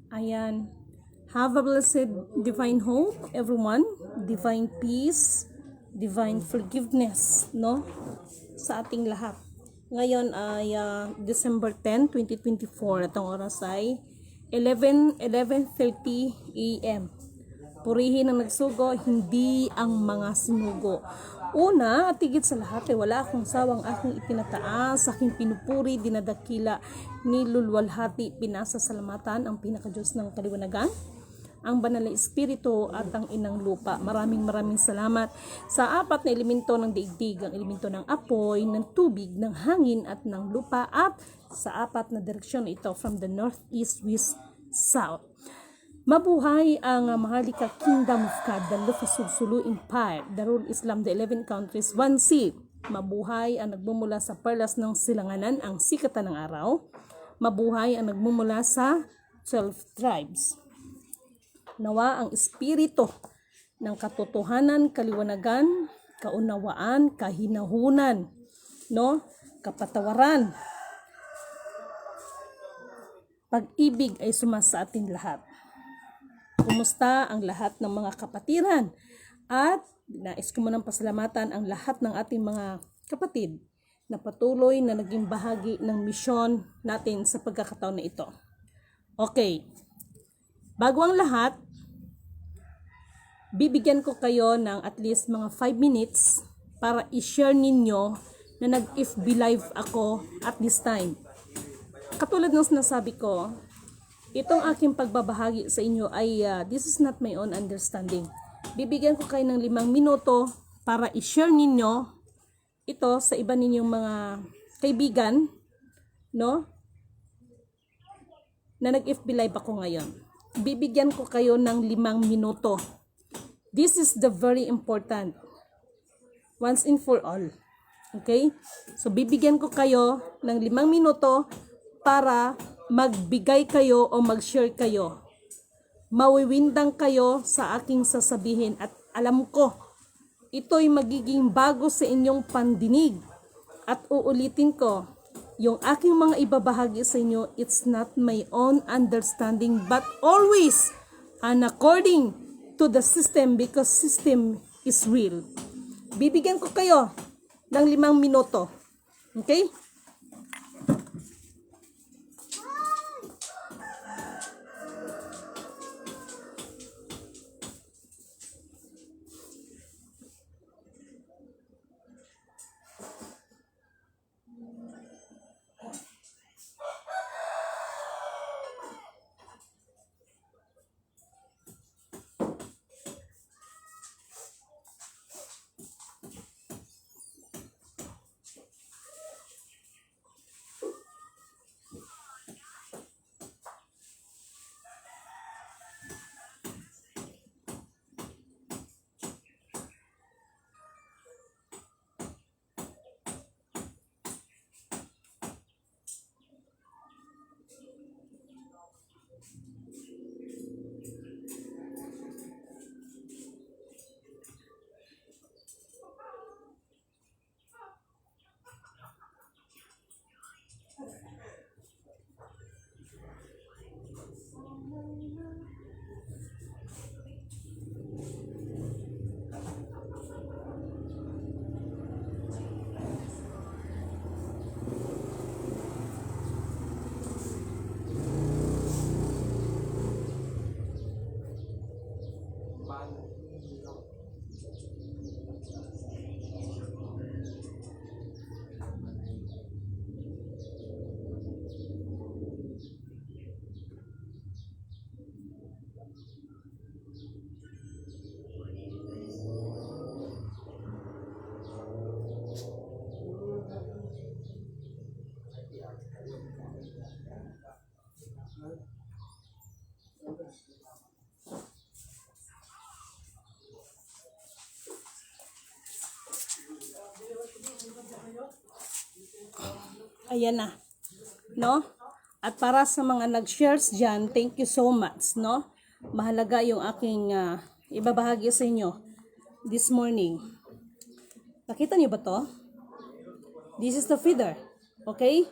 Ayan. Have a blessed divine hope, everyone. Divine peace, divine forgiveness, no? Sa ating lahat. Ngayon ay December 10, 2024. At ang oras ay 11:30 a.m. Purihin ang nagsugo, hindi ang mga sinugo. Una at higit sa lahat ay wala akong sawang aking itinataas, aking pinupuri, dinadakila, nilulwalhati, pinasasalamatan ang pinakadiyos ng kaliwanagan, ang banal na espiritu at ang inang lupa. Maraming salamat sa apat na elemento ng daigdig, ang elemento ng apoy, ng tubig, ng hangin at ng lupa, at sa apat na direksyon ito from the north, east, west, south. Mabuhay ang Maharlika Kingdom of God, the Lufa-Sugsulu Empire, Darul Islam, the 11 countries, one seed. Mabuhay ang nagmumula sa perlas ng silanganan, ang sikatan ng araw. Mabuhay ang nagmumula sa 12 tribes. Nawa ang espiritu ng katotohanan, kaliwanagan, kaunawaan, kahinahunan, no? Kapatawaran, pag-ibig ay sumasa atin lahat. Kumusta ang lahat ng mga kapatiran? At nais ko munang pasalamatan ang lahat ng ating mga kapatid na patuloy na naging bahagi ng misyon natin sa pagkakataon na ito. Okay. Bago ang lahat, bibigyan ko kayo ng at least mga 5 minutes para i-share ninyo na nag-FB live ako at this time. Katulad ng sinasabi ko, itong aking pagbabahagi sa inyo ay this is not my own understanding. Bibigyan ko kayo ng 5 minuto para i-share ninyo ito sa iba ninyong mga kaibigan, no? Na nag-FB live ako ngayon. Bibigyan ko kayo ng 5 minuto. This is the very important. Once and for all. Okay? So bibigyan ko kayo ng 5 minuto para magbigay kayo o mag-share kayo. Mawiwindang kayo sa aking sasabihin at alam ko, ito'y magiging bago sa inyong pandinig. At uulitin ko, yung aking mga ibabahagi sa inyo, it's not my own understanding but always and according to the system because system is real. Bibigyan ko kayo ng 5 minuto. Okay? Ayan na, no? At para sa mga nag-shares dyan, thank you so much, no? Mahalaga yung aking ibabahagi sa inyo this morning. Nakita niyo ba to? This is the feeder, okay?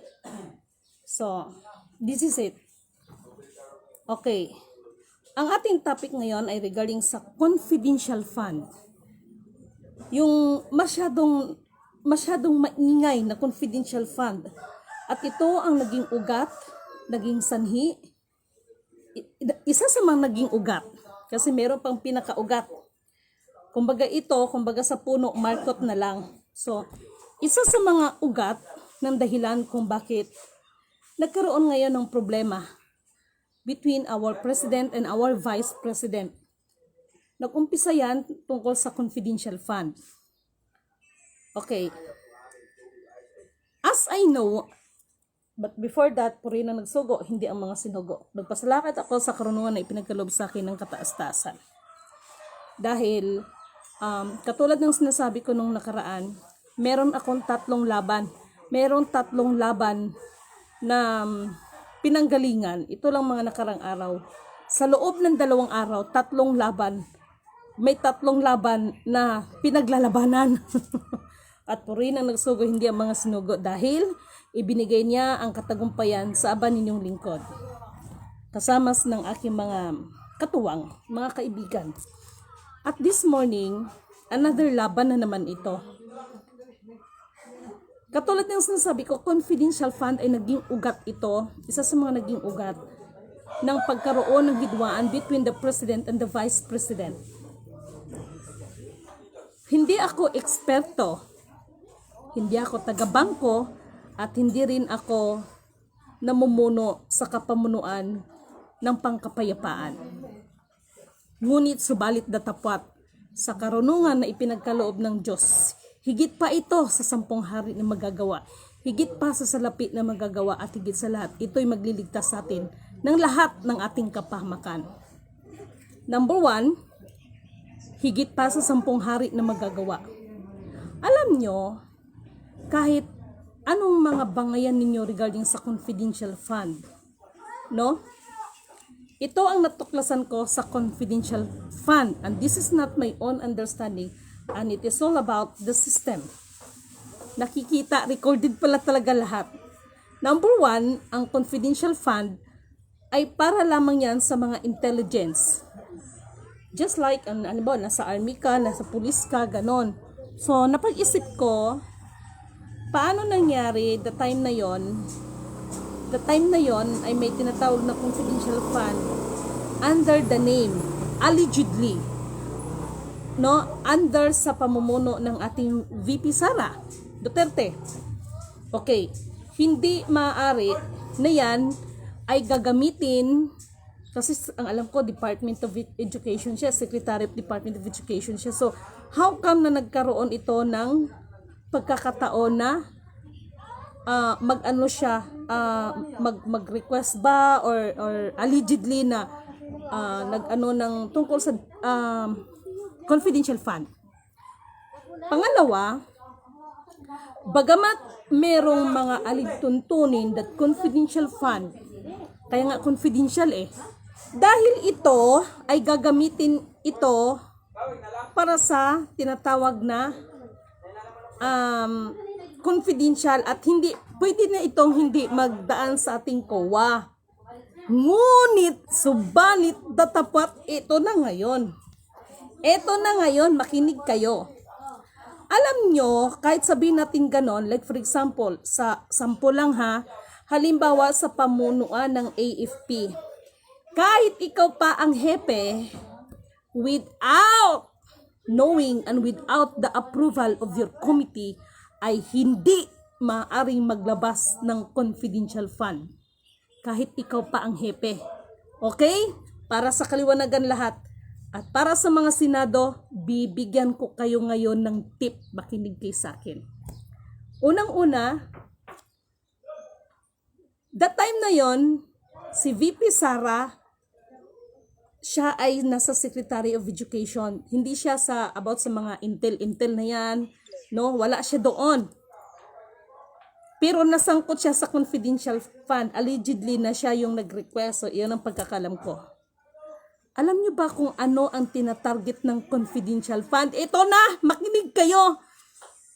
So, this is it. Okay. Ang ating topic ngayon ay regarding sa confidential fund. Yung masyadong maingay na confidential fund. At ito ang naging ugat, naging sanhi, isa sa mga naging ugat. Kasi meron pang pinakaugat. Kumbaga sa puno, markot na lang. So, isa sa mga ugat ng dahilan kung bakit nagkaroon ngayon ng problema between our president and our vice president. Nag-umpisa yan tungkol sa confidential fund. Okay. As I know, but before that, puri na nagsugo, hindi ang mga sinugo. Nagpasalamat ako sa karunungan na ipinagkaloob sa akin ng kataas-taasan. Dahil, katulad ng sinasabi ko nung nakaraan, meron akong 3 laban. Meron 3 laban na pinanggalingan. Ito lang mga nakarang araw. Sa loob ng 2 araw, 3 laban. May 3 laban na pinaglalabanan. At puri nang nagsugo, hindi ang mga sinugo dahil ibinigay niya ang katagumpayan sa aba ninyong lingkod. Kasamas ng aking mga katuwang, mga kaibigan. At this morning, another laban na naman ito. Katulad ng sinasabi ko, confidential fund ay naging ugat ito, isa sa mga naging ugat ng pagkaroon ng hidwaan between the president and the vice president. Hindi ako eksperto, hindi ako taga-bangko, at hindi rin ako namumuno sa kapamunuan ng pangkapayapaan. Ngunit subalit datapwat sa karunungan na ipinagkaloob ng Diyos, higit pa ito sa 10 hari na magagawa, higit pa sa salapi na magagawa, at higit sa lahat, ito'y magliligtas sa atin ng lahat ng ating kapahamakan. Number 1, higit pa sa 10 hari na magagawa. Alam nyo, kahit anong mga bangayan ninyo regarding sa confidential fund, no? Ito ang natuklasan ko sa confidential fund, and this is not my own understanding, and it is all about the system. Nakikita, recorded pala talaga lahat. Number 1, ang confidential fund ay para lamang yan sa mga intelligence. Just like, nasa army ka, nasa police ka, ganon. So, napag-isip ko, paano nangyari the time na yon ay may tinatawag na confidential fund under the name, allegedly, no, under sa pamumuno ng ating VP Sara Duterte. Okay, hindi maaari na yan ay gagamitin, kasi ang alam ko Department of Education siya, Secretary of Department of Education siya. So how come na nagkaroon ito ng pagkakataon na mag-request ba or allegedly na ng tungkol sa confidential fund. Pangalawa, bagamat merong mga aligtuntunin that confidential fund, kaya nga confidential dahil ito ay gagamitin ito para sa tinatawag na confidential, at hindi pwede na itong hindi magdaan sa ating COA. Ngunit subalit datapat ito na ngayon. Ito na ngayon, makinig kayo. Alam nyo, kahit sabihin natin ganon, like for example, sa sample lang halimbawa sa pamunuan ng AFP. Kahit ikaw pa ang hepe, without knowing and without the approval of your committee, ay hindi maaaring maglabas ng confidential fund. Kahit ikaw pa ang hepe. Okay? Para sa kaliwanagan lahat. At para sa mga senado, bibigyan ko kayo ngayon ng tip. Makinig kayo sa akin. Unang-una, that time na yon, si VP Sara, siya ay nasa Secretary of Education. Hindi siya about sa mga intel na yan. No, wala siya doon. Pero nasangkot siya sa confidential fund. Allegedly na siya yung nag-request. So, iyon ang pagkakalam ko. Alam niyo ba kung ano ang tinatarget ng confidential fund? Ito na! Makinig kayo!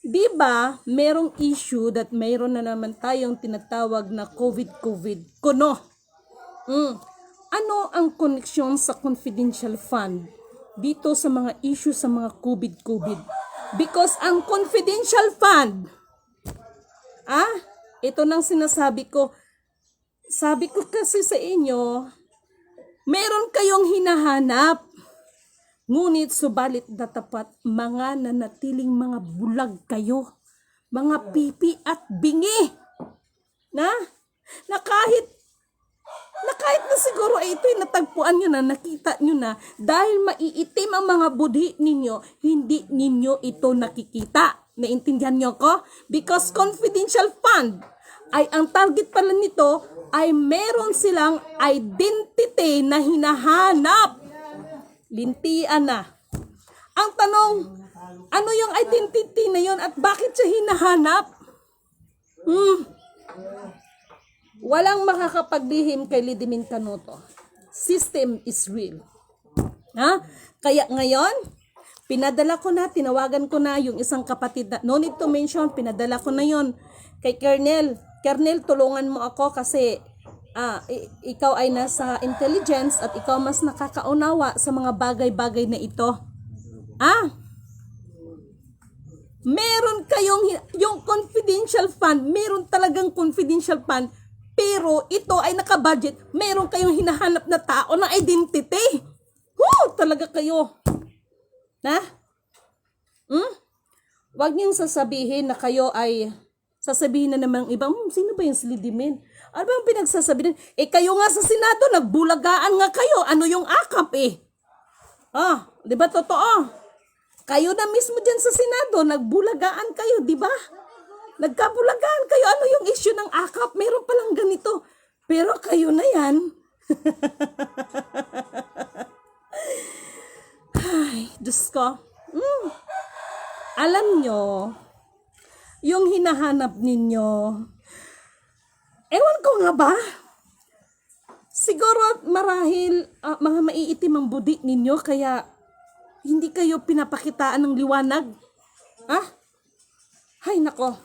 Diba, merong issue that mayroon na naman tayong tinatawag na COVID kuno. Ano ang koneksyon sa confidential fund dito sa mga issue sa mga COVID? Because ang confidential fund, ito nang sinasabi ko. Sabi ko kasi sa inyo, meron kayong hinahanap. Ngunit subalit datapat mga nanatiling mga bulag kayo. Mga pipi at bingi. Na kahit na siguro ay ito'y natagpuan nyo na, nakita nyo na, dahil maiitim ang mga budhi ninyo, hindi ninyo ito nakikita. Naintindihan nyo ko? Because confidential fund ay ang target pala nito ay meron silang identity na hinahanap. Lintian na. Ang tanong, ano yung identity na yon at bakit siya hinahanap? Walang makakapaglihim kay Lidimin Canuto. System is real. Kaya ngayon, pinadala ko na, tinawagan ko na yung isang kapatid na, no need to mention, pinadala ko na yon kay Kernel. Kernel, tulungan mo ako kasi ikaw ay nasa intelligence at ikaw mas nakakaunawa sa mga bagay-bagay na ito. Meron kayong, yung confidential fund, meron talagang confidential fund, pero ito ay nakabudget, meron kayong hinahanap na tao na identity. Talaga kayo. Huwag niyong sasabihin na kayo ay, sasabihin na namang ibang, sino ba yung Slidimin? Ano ba yung pinagsasabihin? Kayo nga sa Senado, nagbulagaan nga kayo. Ano yung akap di ba totoo? Kayo na mismo dyan sa Senado, nagbulagaan kayo, di ba? Nagkabulagaan kayo. Ano yung issue ng akap? Meron palang ganito. Pero kayo na yan. Ay, Diyos ko. Alam nyo, yung hinahanap ninyo, ewan ko nga ba? Siguro marahil mga maiitim ang budi ninyo kaya hindi kayo pinapakitaan ng liwanag. Hay nako.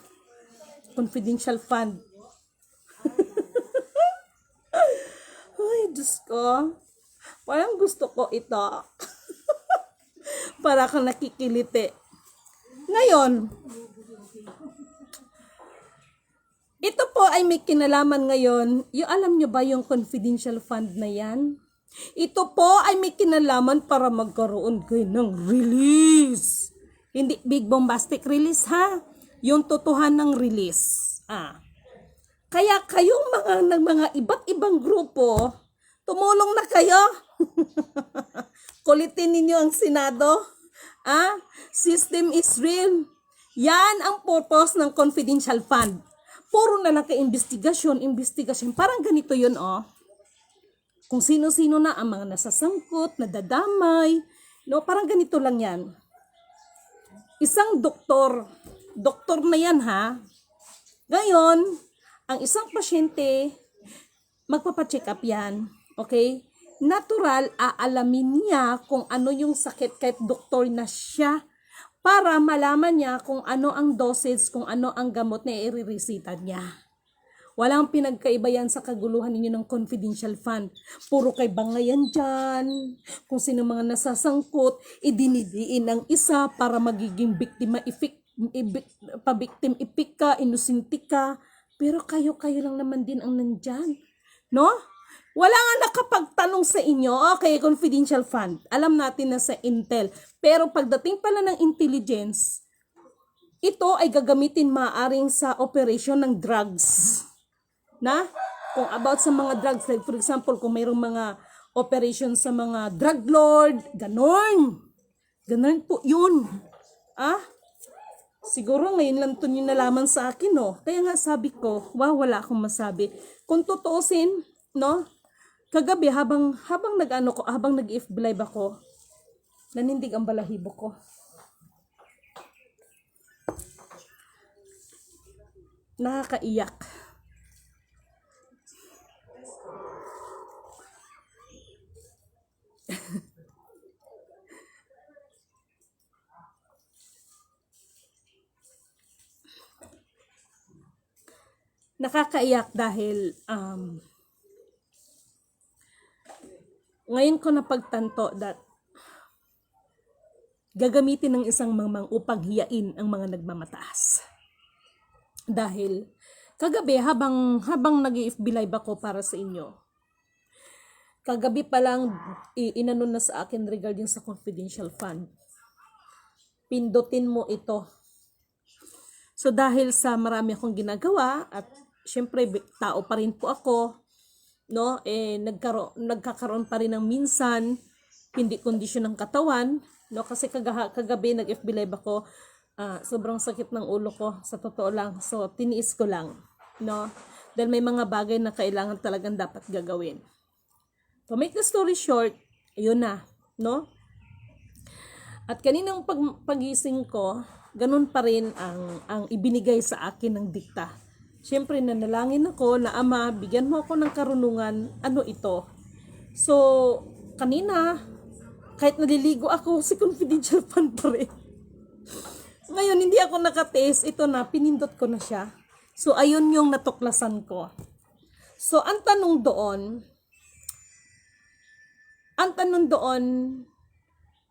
Confidential fund. Ay, Diyos ko. Parang gusto ko ito. Para kang nakikiliti. Ngayon, ito po ay may kinalaman ngayon. Alam nyo ba yung confidential fund na yan? Ito po ay may kinalaman para magkaroon kayo ng release. Hindi big bombastic release yung totohanang release. Kaya kayong mga iba't ibang grupo, tumulong na kayo. Kulitin ninyo ang Senado. System is real. Yan ang purpose ng confidential fund. Puro na lang ka-investigasyon. Parang ganito yun, Kung sino-sino na ang mga nasasangkot, nadadamay. Parang ganito lang yan. Isang doktor na yan, Ngayon, ang isang pasyente, magpapacheck up yan. Okay? Natural, aalamin niya kung ano yung sakit kahit doktor na siya para malaman niya kung ano ang dosage, kung ano ang gamot na i-resita niya. Walang pinagkaiba yan sa kaguluhan ninyo ng confidential fund. Puro kay bangayan dyan. Kung sino mga nasasangkot, idinidiin ang isa para magiging biktima, pabiktim ipik ka, inusinti ka. Pero kayo lang naman din ang nandyan. No? Wala nga nakapagtanong sa inyo, okay, confidential fund. Alam natin na sa Intel. Pero pagdating pala ng intelligence, ito ay gagamitin maaring sa operation ng drugs. Kung about sa mga drugs, like for example, kung mayroong mga operation sa mga drug lord, ganon. Ganon po yun. Siguro ngayon lang ito nyo nalaman sa akin, Kaya nga sabi ko, wala akong masabi. Kung tutuusin, kagabi habang nag-if live ako, nanindig ang balahibo ko. Nakakaiyak. Nakakaiyak dahil Ngayon ko napagtanto that gagamitin ng isang mangmang upang hiyain ang mga nagmamataas. Dahil kagabi habang nag-FB live ako para sa inyo, kagabi pa lang inanon na sa akin regarding sa confidential fund. Pindutin mo ito. So dahil sa marami akong ginagawa at syempre tao pa rin po ako, no, nagkakaroon pa rin ng minsan hindi kondisyon ng katawan, no, kasi kagabi nag-FB live ako, sobrang sakit ng ulo ko sa totoo lang, so tiniis ko lang, no, dahil may mga bagay na kailangan talagang dapat gagawin. To make the story short, yun na, no, at kaninang pagising ko, ganun pa rin ang ibinigay sa akin ng dikta. Siyempre, nanalangin ako na, Ama, bigyan mo ako ng karunungan, ano ito? So, kanina, kahit naliligo ako, si confidential fund pa rin. Ngayon, hindi ako nakataste, ito na, pinindot ko na siya. So, ayun yung natuklasan ko. So, ang tanong doon,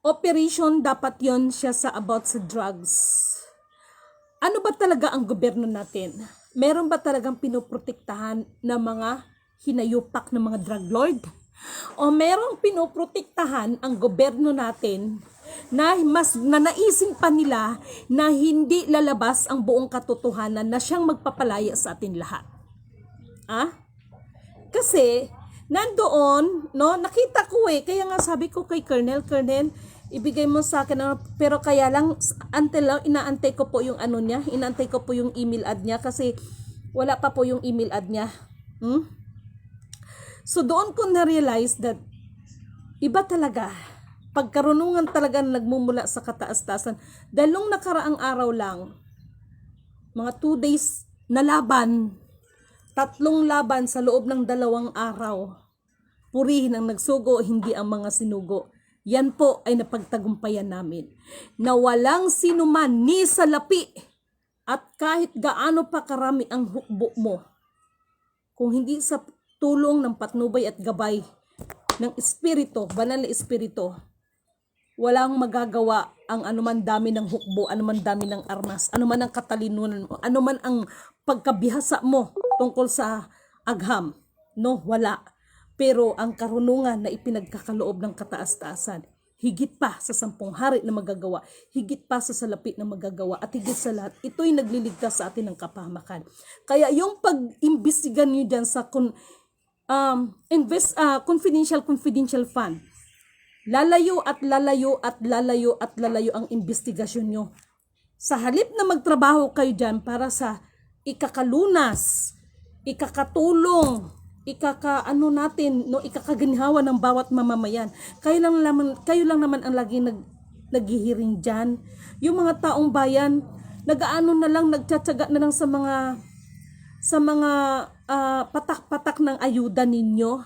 operation dapat yon siya sa about sa drugs. Ano ba talaga ang gobyerno natin? Meron ba talagang pinoprotektahan na mga hinayupak ng mga drug lord? O merong pinoprotektahan ang gobyerno natin na mas nanaisin pa nila na hindi lalabas ang buong katotohanan na siyang magpapalaya sa atin lahat? Kasi nandoon, no, nakita ko kaya nga sabi ko kay Colonel, ibigay mo sa akin, pero kaya lang, inaantay ko po yung inaantay ko po yung email ad niya kasi wala pa po yung email ad niya. So doon ko na-realize that iba talaga, pagkarunungan talaga nagmumula sa kataas-taasan. Dalong nakaraang araw lang, mga 2 days na laban, 3 laban sa loob ng 2 araw. Purihin ang nagsugo, hindi ang mga sinugo. Yan po ay napagtagumpayan namin. Na walang sinuman ni salapi at kahit gaano pa karami ang hukbo mo, kung hindi sa tulong ng patnubay at gabay ng espiritu, banal na espiritu, walang magagawa ang anuman dami ng hukbo, anuman dami ng armas, anuman ang katalinunan mo, anuman ang pagkabihasa mo tungkol sa agham. No, wala. Pero ang karunungan na ipinagkakaloob ng kataas-taasan, higit pa sa 10 hari na magagawa, higit pa sa salapi na magagawa, at higit sa lahat, ito'y nagliligtas sa atin ng kapahamakan. Kaya yung pag-imbestigan nyo dyan sa confidential fund, lalayo ang investigasyon nyo. Sa halip na magtrabaho kayo dyan para sa ikakalunas, ikakatulong, ikakaginhawa ng bawat mamamayan. Kayo lang naman ang lagi naghihiring dyan. Yung mga taong bayan, nagtsatsaga na lang sa mga patak-patak ng ayuda ninyo,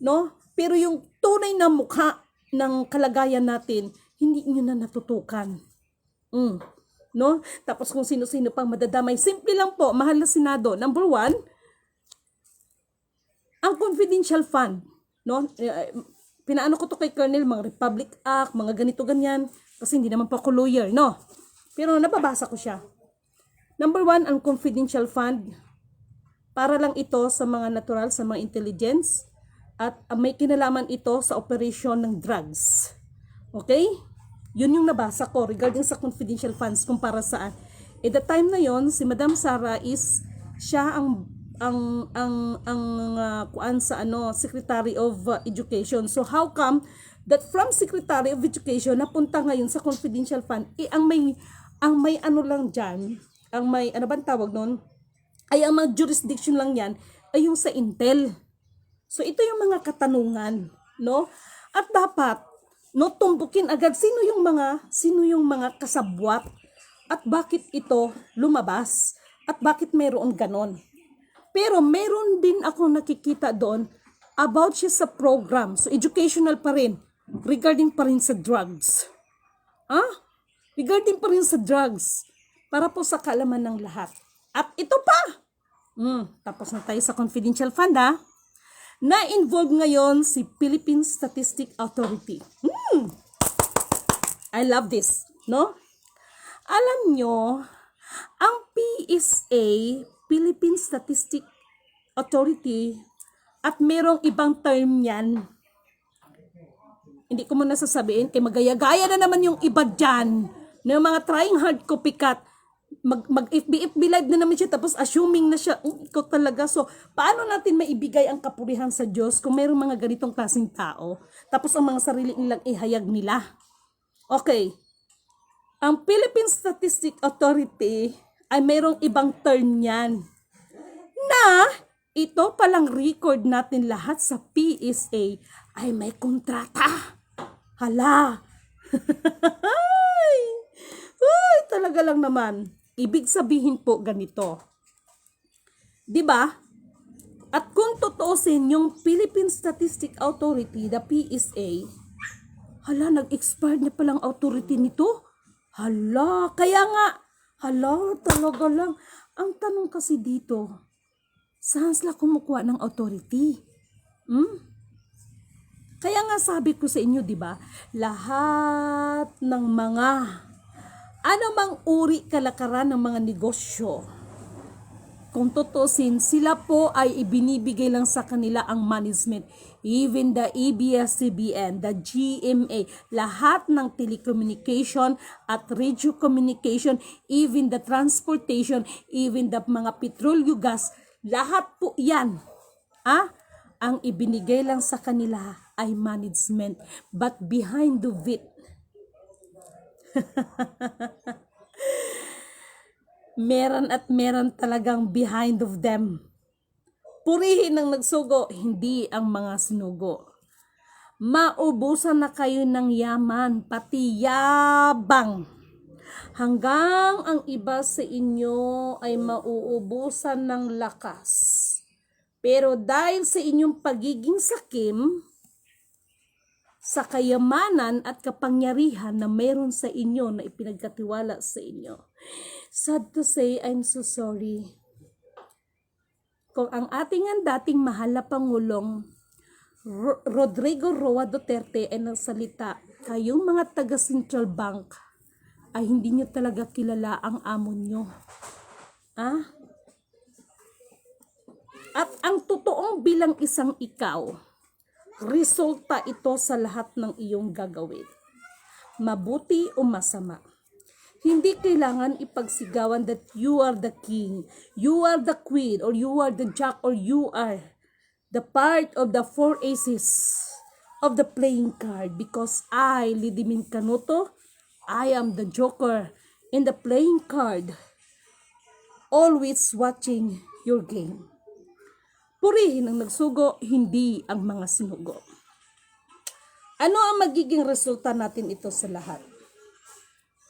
no? Pero yung tunay na mukha ng kalagayan natin, hindi nyo na natutukan. No? Tapos kung sino-sino pang madadamay, simple lang po, mahal na Senado. Number 1, ang confidential fund, no? Pinaano ko to kay Colonel, mga Republic Act, mga ganito-ganyan, kasi hindi naman po ako lawyer, no? Pero nababasa ko siya. Number 1, ang confidential fund, para lang ito sa mga natural, sa mga intelligence, at may kinalaman ito sa operation ng drugs. Okay? Yun yung nabasa ko regarding sa confidential funds kumpara saan. At the time na yon, si Madam Sara siya ang Secretary of Education. So how come that from Secretary of Education napunta ngayon sa confidential fund? Ang may ano lang diyan, ang may ano bang tawag noon? Ay ang mga jurisdiction lang yan ay yung sa Intel. So ito yung mga katanungan, no? At dapat tumbukin agad sino yung mga kasabwat at bakit ito lumabas at bakit mayroon ganon. Pero meron din ako nakikita doon about siya sa program. So educational pa rin. Regarding pa rin sa drugs. Regarding pa rin sa drugs. Para po sa kaalaman ng lahat. At ito pa. Tapos na tayo sa confidential fund Na-involve ngayon si Philippine Statistics Authority. I love this, no? Alam nyo, ang PSA, Philippine Statistics Authority, at merong ibang term yan. Hindi ko muna sasabihin, kay magaya-gaya na naman yung iba dyan. Na yung mga trying hard copycat, mag-FB live na naman siya, tapos assuming na siya, ikaw talaga. So, paano natin maibigay ang kapurihan sa Diyos kung mayroong mga ganitong klaseng tao, tapos ang mga sarili nilang ihayag nila? Okay. Ang Philippine Statistics Authority ay mayroong ibang term yan. Na, ito palang record natin lahat sa PSA ay may kontrata. Hala! Ay, talaga lang naman. Ibig sabihin po ganito. 'Di ba? At kung tutuusin yung Philippine Statistics Authority, the PSA, hala, nag-expire na palang authority nito. Hala, kaya nga, hala, talaga lang. Ang tanong kasi dito, saan sila kumukuha ng authority? Kaya nga sabi ko sa inyo, di ba? Lahat ng mga anumang uri kalakaran ng mga negosyo, kung tutusin, sila po ay ibinibigay lang sa kanila ang management. Even the ABS-CBN, the GMA, lahat ng telecommunication at radio communication, even the transportation, even the mga petrolyo gas, lahat po yan. Ang ibinigay lang sa kanila ay management. But behind the it, meron at meron talagang behind of them. Purihin ang nagsugo, hindi ang mga sinugo. Maubusan na kayo ng yaman, pati yabang. Hanggang ang iba sa inyo ay mauubusan ng lakas. Pero dahil sa inyong pagiging sakim, sa kayamanan at kapangyarihan na meron sa inyo na ipinagkatiwala sa inyo, sad to say, I'm so sorry. Kung ang ating dating mahal na Pangulong Rodrigo Roa Duterte ay nagsalita, kayong mga taga Central Bank ay hindi nyo talaga kilala ang amo nyo. At ang totoong bilang isang ikaw, resulta ito sa lahat ng iyong gagawin. Mabuti o masama. Hindi kailangan ipagsigawan that you are the king, you are the queen, or you are the jack, or you are the part of the four aces of the playing card. Because I, Lidimin Canuto, I am the joker in the playing card, always watching your game. Purihin ang nagsugo, hindi ang mga sinugo. Ano ang magiging resulta natin ito sa lahat?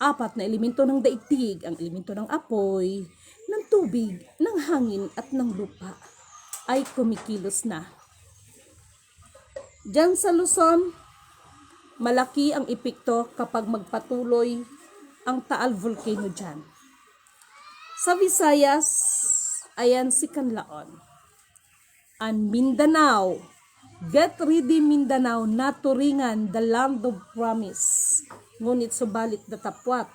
4 na elemento ng daigdig, ang elemento ng apoy, ng tubig, ng hangin at ng lupa ay kumikilos na. Diyan sa Luzon, malaki ang epekto kapag magpatuloy ang Taal Volcano dyan. Sa Visayas, ayan si Canlaon. And Mindanao, get ready Mindanao na turingan the land of promise. Ngunit subalit datapwat,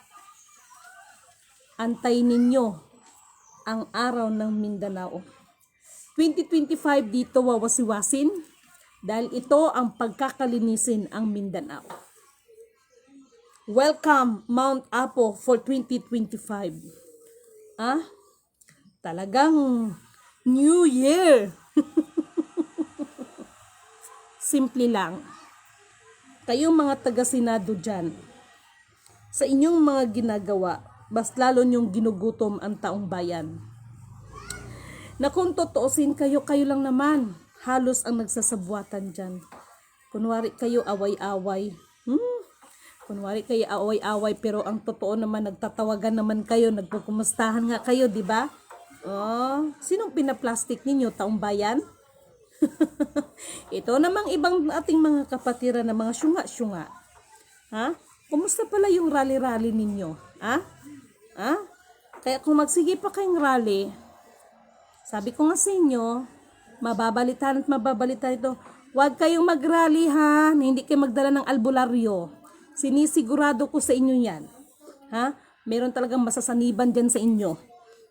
antay ninyo ang araw ng Mindanao. 2025 dito wawasiwasin dahil ito ang pagkakalinisin ang Mindanao. Welcome Mount Apo for 2025. Talagang New Year. Simple lang. Kayong mga taga-senado dyan, sa inyong mga ginagawa, mas lalo nyong ginugutom ang taong bayan. Na kung totoosin kayo lang naman, halos ang nagsasabuatan dyan. Kunwari kayo away-away. Kunwari kayo away-away, pero ang totoo naman, nagtatawagan naman kayo, nagpupumustahan nga kayo, di ba? Sinong pinaplastic ninyo, taong bayan? Ito namang ibang ating mga kapatiran na mga syunga-syunga. Kumusta pala yung rally-rally ninyo? Kaya kung magsige pa kayong rally, sabi ko nga sa inyo, Mababalitan at mababalitan ito. Huwag kayong mag-rally ha, na hindi kayo magdala ng albularyo. Sinisigurado ko sa inyo yan. Ha? Meron talagang masasaniban dyan sa inyo.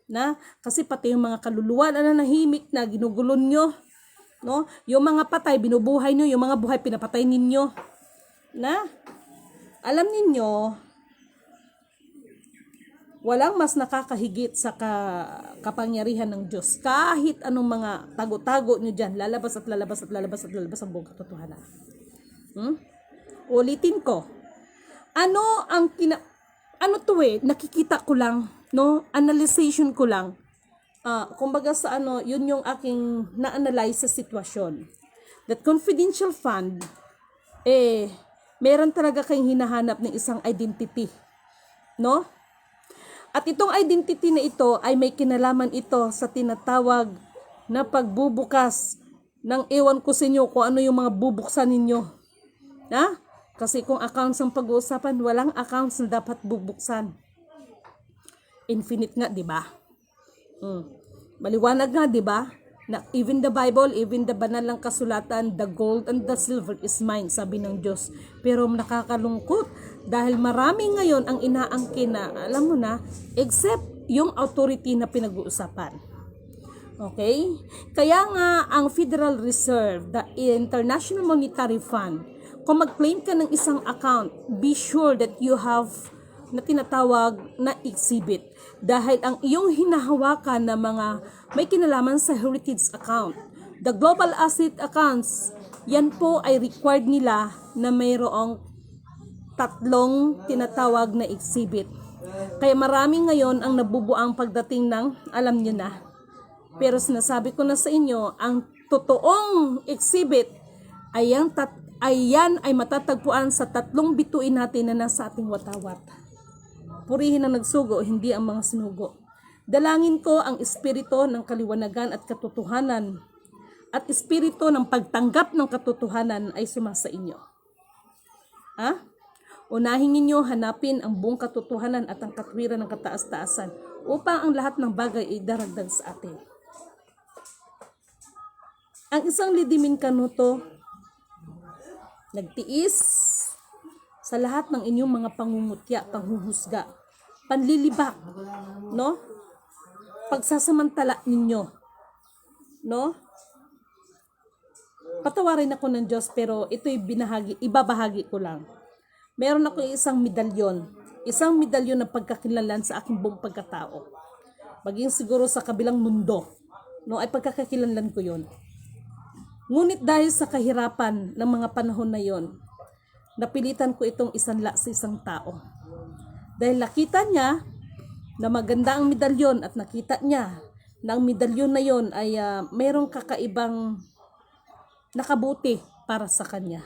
Na? Kasi pati yung mga kaluluwa na nanahimik na ginugulon nyo. No? Yung mga patay, binubuhay nyo. Yung mga buhay, pinapatay ninyo. Na? Alam ninyo, walang mas nakakahigit sa kapangyarihan ng Diyos. Kahit anong mga tago-tago nyo dyan, lalabas at lalabas at lalabas at lalabas ang buong katotohanan. Ulitin ko. Ano nakikita ko lang, no? Analyzation ko lang. Kumbaga sa yun yung aking na-analyze sa sitwasyon. That confidential fund, meron talaga kayong hinahanap ng isang identity. No? At itong identity na ito ay may kinalaman ito sa tinatawag na pagbubukas ng ewan ko sa inyo kung ano yung mga bubuksan ninyo. Na? Kasi kung accounts ang pag-uusapan, walang accounts na dapat bubuksan. Infinite nga, di ba? Maliwanag nga, di ba? Na even the Bible, even the banalang kasulatan, the gold and the silver is mine, sabi ng Diyos. Pero nakakalungkot dahil marami ngayon ang inaangkin na, alam mo na, except yung authority na pinag-uusapan. Okay? Kaya nga, ang Federal Reserve, the International Monetary Fund, kung mag-claim ka ng isang account, be sure that you have na tinatawag na exhibit. Dahil ang iyong hinahawakan na mga may kinalaman sa heritage account, the global asset accounts, yan po ay required nila na mayroong 3 tinatawag na exhibit. Kaya marami ngayon ang nabubuang pagdating ng alam nyo na. Pero sinasabi ko na sa inyo, ang totoong exhibit ay yan ay matatagpuan sa 3 bituin natin na nasa ating watawat. Purihin ang nagsugo, hindi ang mga sinugo. Dalangin ko ang espiritu ng kaliwanagan at katotohanan at espiritu ng pagtanggap ng katotohanan ay sumasa inyo. Ha? Unahin ninyo hanapin ang buong katotohanan at ang katwiran ng kataas-taasan upang ang lahat ng bagay ay daragdag sa atin. Ang isang lidimin kanuto, nagtiis sa lahat ng inyong mga pangungutya, panghuhusga, panlilibak, no? Pagsasamantala ninyo, no? Patawarin ako ng Diyos pero ito'y ibabahagi ko lang. Meron ako isang medalyon na pagkakilanlan sa aking buong pagkatao. Maging siguro sa kabilang mundo, no, ay pagkakakilanlan ko yon. Ngunit dahil sa kahirapan ng mga panahon na yon, napilitan ko itong isanla sa isang tao. Dahil nakita niya na maganda ang medalyon at nakita niya na ang medalyon na yon ay mayroong kakaibang nakabuti para sa kanya.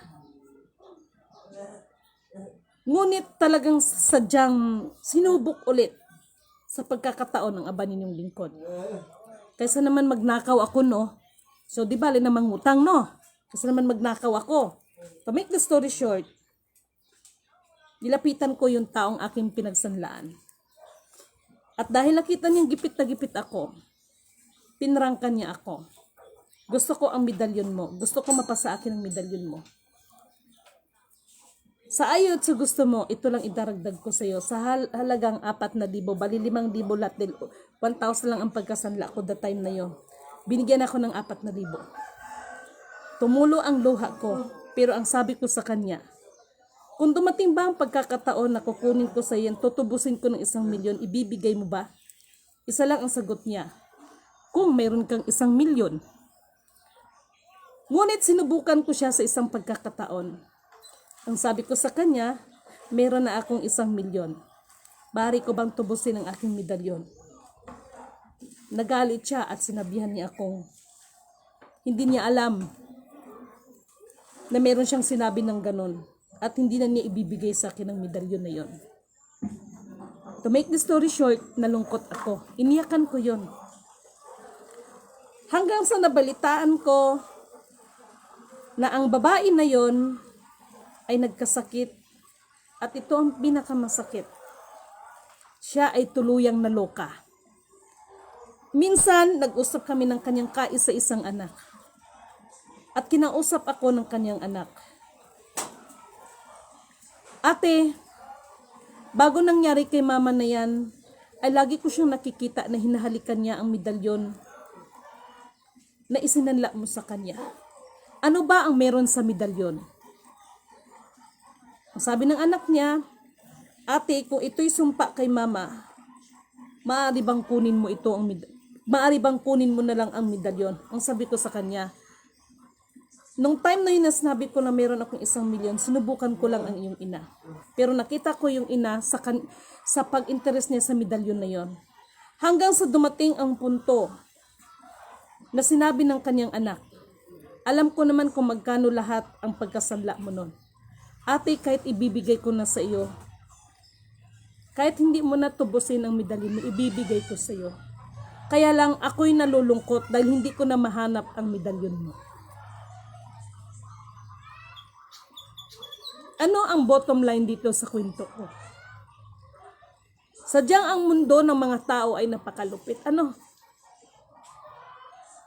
Ngunit talagang sadyang sinubok ulit sa pagkakataon ng aba ninyong lingkod. Kaysa naman magnakaw ako, no? So, di bali na mangutang, no? Kaysa naman magnakaw ako. To make the story short, nilapitan ko yung taong aking pinagsanlaan. At dahil nakita niyang gipit na gipit ako, pinrangkan niya ako. Gusto ko ang medalyon mo. Gusto ko mapasa akin ang medalyon mo. Sa ayot sa gusto mo, ito lang idaragdag ko sa iyo. Sa halagang 4,000, bali 5,000 lahat. 1,000 lang ang pagkasanla ko that time na yon. Binigyan ako ng 4,000. Tumulo ang luha ko. Pero ang sabi ko sa kanya, kung dumating ba ang pagkakataon na kukunin ko sa iyan, tutubusin ko ng 1,000,000, ibibigay mo ba? Isa lang ang sagot niya. Kung mayroon kang 1,000,000. Ngunit sinubukan ko siya sa isang pagkakataon. Ang sabi ko sa kanya, meron na akong 1,000,000. Bari ko bang tubusin ang aking medalyon? Nagalit siya at sinabihan niya akong hindi niya alam na meron siyang sinabi ng ganon at hindi na niya ibibigay sa akin ang medalyon na yon. To make the story short, nalungkot ako. Iniyakan ko yon. Hanggang sa nabalitaan ko na ang babae na yon ay nagkasakit at ito ang pinakamasakit. Siya ay tuluyang naloka. Minsan, nag-usap kami ng kanyang kaisa-isang anak. At kinausap ako ng kanyang anak. Ate, bago nangyari kay mama na yan, ay lagi ko siyang nakikita na hinahalikan niya ang medalyon na isinanla mo sa kanya. Ano ba ang meron sa medalyon? Ang sabi ng anak niya, ate, kung ito'y sumpa kay mama, maaari bang kunin mo ito ang maaari bang kunin mo na lang ang medalyon? Ang sabi ko sa kanya, nung time na yun na sinabi ko na meron akong 1 milyon, sinubukan ko lang ang iyong ina. Pero nakita ko yung ina sa pag-interest niya sa medalyon na yon. Hanggang sa dumating ang punto na sinabi ng kanyang anak, alam ko naman kung magkano lahat ang pagkasanla mo nun. Ate, kahit ibibigay ko na sa iyo, kahit hindi mo na tubusin ang medalyon mo, ibibigay ko sa iyo. Kaya lang ako'y nalulungkot dahil hindi ko na mahanap ang medalyon mo. Ano ang bottom line dito sa kwento ko? Sadyang ang mundo ng mga tao ay napakalupit.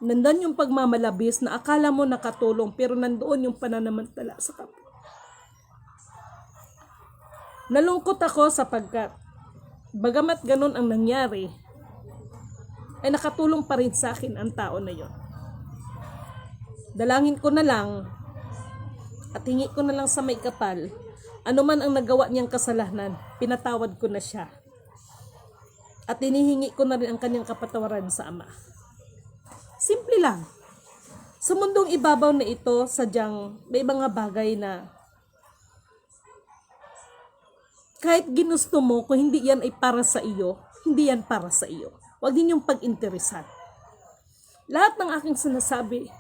Nandun yung pagmamalabis na akala mo nakatulong pero nandoon yung pananamantala sa kapwa. Nalungkot ako sapagkat bagamat ganun ang nangyari, ay nakatulong pa rin sa akin ang tao na yon. Dalangin ko na lang at hingi ko na lang sa may kapal, anuman ang nagawa niyang kasalanan, pinatawad ko na siya. At hinihingi ko na rin ang kanyang kapatawaran sa Ama. Simple lang. Sa mundong ibabaw na ito, sadyang may mga bagay na kahit ginusto mo, kung hindi yan ay para sa iyo, hindi yan para sa iyo. Huwag ninyong pag-interesan. Lahat ng aking sinasabi,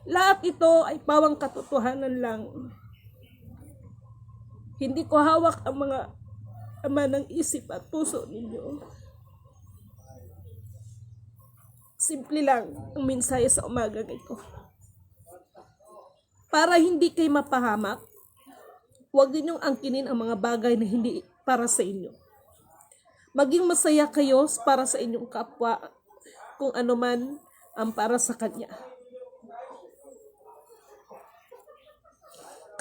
lahat ito ay pawang katotohanan lang. Hindi ko hawak ang mga ama ng isip at puso ninyo. Simple lang ang mensahe sa umagang ito. Para hindi kayo mapahamak, huwag ninyong angkinin ang mga bagay na hindi para sa inyo. Maging masaya kayo para sa inyong kapwa kung ano man ang para sa kanya.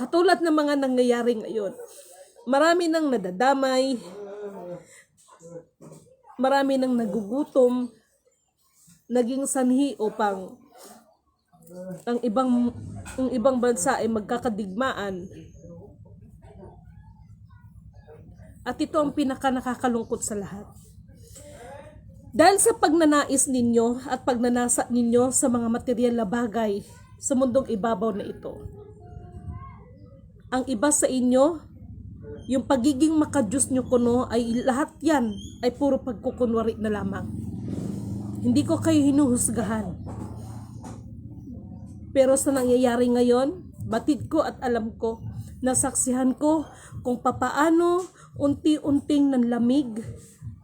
Katulad ng mga nangyayari ngayon, marami nang nadadamay, marami nang nagugutom, naging sanhi upang ang ibang bansa ay magkakadigmaan. At ito ang pinaka-nakakalungkot sa lahat. Dahil sa pagnanais ninyo at pagnanasa ninyo sa mga materyal na bagay sa mundong ibabaw na ito, ang iba sa inyo, yung pagiging makadiyos nyo kuno ay lahat yan ay puro pagkukunwari na lamang. Hindi ko kayo hinuhusgahan. Pero sa nangyayari ngayon, batid ko at alam ko, nasaksihan ko kung papaano unti-unting nanlamig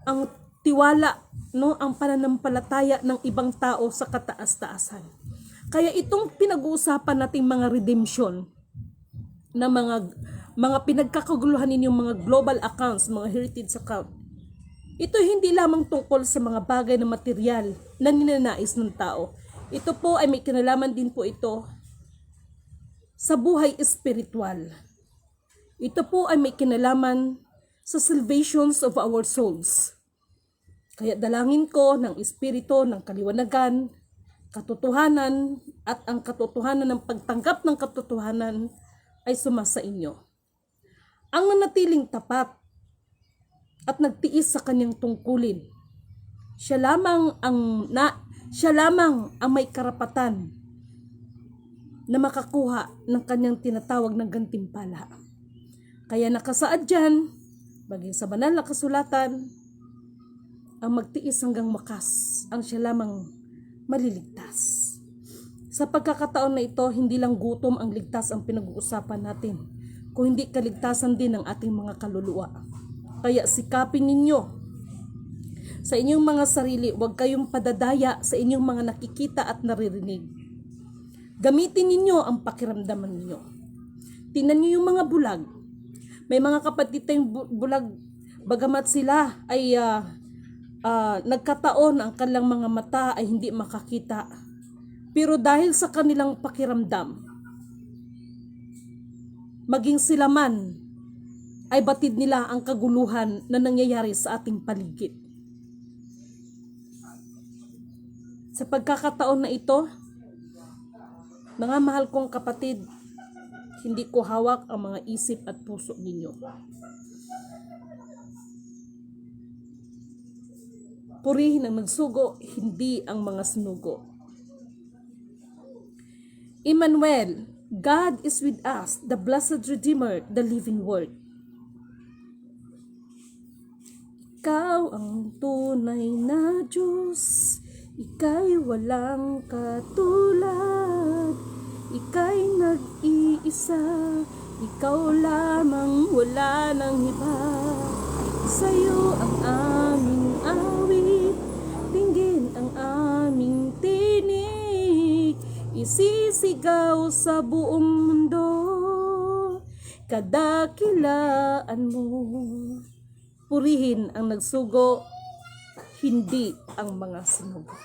ang tiwala, ang pananampalataya ng ibang tao sa kataas-taasan. Kaya itong pinag-uusapan nating mga redemption, na mga pinagkakaguluhan ninyong mga global accounts, mga heritage account. Ito hindi lamang tungkol sa mga bagay na material na ninanais ng tao. Ito po ay may kinalaman din po ito sa buhay espiritual. Ito po ay may kinalaman sa salvations of our souls. Kaya dalangin ko ng espiritu, ng kaliwanagan, katotohanan at ang katotohanan ng pagtanggap ng katotohanan ay sumasa inyo. Ang nanatiling tapat at nagtiis sa kanyang tungkulin, siya lamang ang may karapatan na makakuha ng kanyang tinatawag na gantimpala. Kaya nakasaad dyan, maging sa banal na kasulatan, ang magtiis hanggang wakas, ang siya lamang maliligtas. Sa pagkakataon na ito, hindi lang gutom ang ligtas ang pinag-uusapan natin, kung hindi kaligtasan din ng ating mga kaluluwa. Kaya sikapin ninyo sa inyong mga sarili, huwag kayong padadaya sa inyong mga nakikita at naririnig. Gamitin ninyo ang pakiramdaman ninyo. Tingnan niyo yung mga bulag. May mga kapatid tayong bulag, bagamat sila ay nagkataon ang kanilang mga mata ay hindi makakita. Pero dahil sa kanilang pakiramdam, maging sila man ay batid nila ang kaguluhan na nangyayari sa ating paligid. Sa pagkakataon na ito, mga mahal kong kapatid, hindi ko hawak ang mga isip at puso ninyo. Purihin ang nagsugo, hindi ang mga sinugo. Emmanuel, God is with us, the blessed Redeemer, the living Word. Ikaw ang tunay na Diyos, ika'y walang katulad, ika'y nag-iisa, ikaw lamang, wala nang iba. Sa'yo ang aming awit, tinggin ang aming tinig, isisigaw sa buong mundo, kadakilaan mo. Purihin ang nagsugo, hindi ang mga sinugo.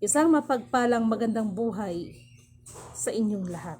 Isang mapagpalang magandang buhay sa inyong lahat.